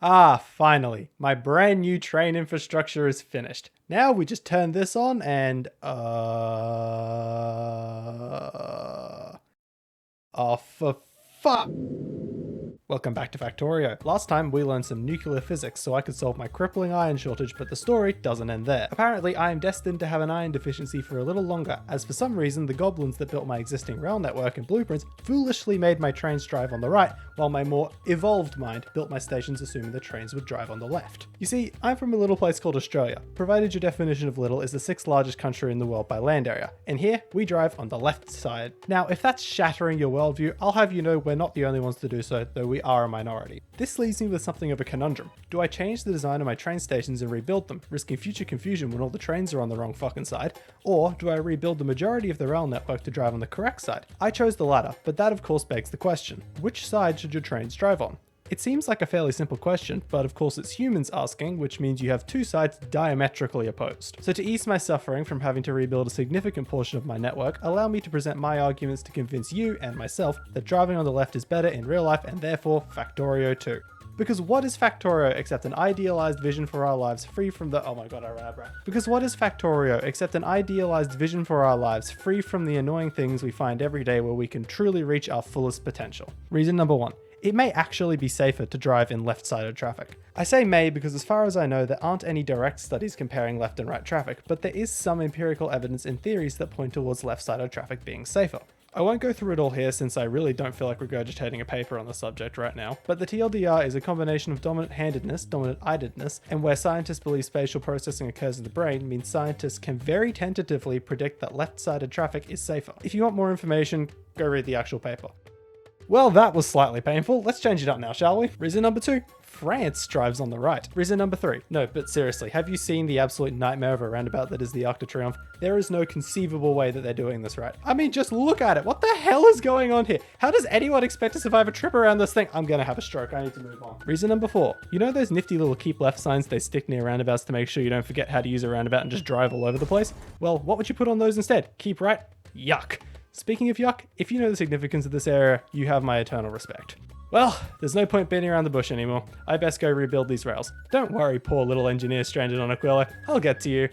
Ah, finally. My brand new train infrastructure is finished. Now we just turn this on and, oh, for fuck. Welcome back to Factorio. Last time we learned some nuclear physics so I could solve my crippling iron shortage, but the story doesn't end there. Apparently I am destined to have an iron deficiency for a little longer, as for some reason the goblins that built my existing rail network and blueprints foolishly made my trains drive on the right, while my more evolved mind built my stations assuming the trains would drive on the left. You see, I'm from a little place called Australia, provided your definition of little is the 6th largest country in the world by land area, and here we drive on the left side. Now if that's shattering your worldview, I'll have you know we're not the only ones to do so, though we are a minority. This leaves me with something of a conundrum. Do I change the design of my train stations and rebuild them, risking future confusion when all the trains are on the wrong fucking side? Or do I rebuild the majority of the rail network to drive on the correct side? I chose the latter, but that of course begs the question, which side should your trains drive on? It seems like a fairly simple question, but of course it's humans asking, which means you have two sides diametrically opposed. So to ease my suffering from having to rebuild a significant portion of my network, allow me to present my arguments to convince you and myself that driving on the left is better in real life and therefore Factorio too. Because what is Factorio except an idealized vision for our lives free from the— oh my god, I ran out of breath. Because what is Factorio except an idealized vision for our lives free from the annoying things we find every day where we can truly reach our fullest potential? Reason number one. It may actually be safer to drive in left-sided traffic. I say may because as far as I know there aren't any direct studies comparing left and right traffic, but there is some empirical evidence and theories that point towards left-sided traffic being safer. I won't go through it all here since I really don't feel like regurgitating a paper on the subject right now, but the TLDR is a combination of dominant-handedness, dominant-eyedness, and where scientists believe spatial processing occurs in the brain means scientists can very tentatively predict that left-sided traffic is safer. If you want more information, go read the actual paper. Well, that was slightly painful. Let's change it up now, shall we? Reason number 2. France drives on the right. Reason number 3. No, but seriously, have you seen the absolute nightmare of a roundabout that is the Arc de Triomphe? There is no conceivable way that they're doing this right. I mean, just look at it. What the hell is going on here? How does anyone expect to survive a trip around this thing? I'm gonna have a stroke. I need to move on. Reason number 4. You know those nifty little keep left signs they stick near roundabouts to make sure you don't forget how to use a roundabout and just drive all over the place? Well, what would you put on those instead? Keep right? Yuck. Speaking of yuck, if you know the significance of this area, you have my eternal respect. Well, there's no point beating around the bush anymore. I best go rebuild these rails. Don't worry, poor little engineer stranded on Aquila. I'll get to you.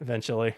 Eventually.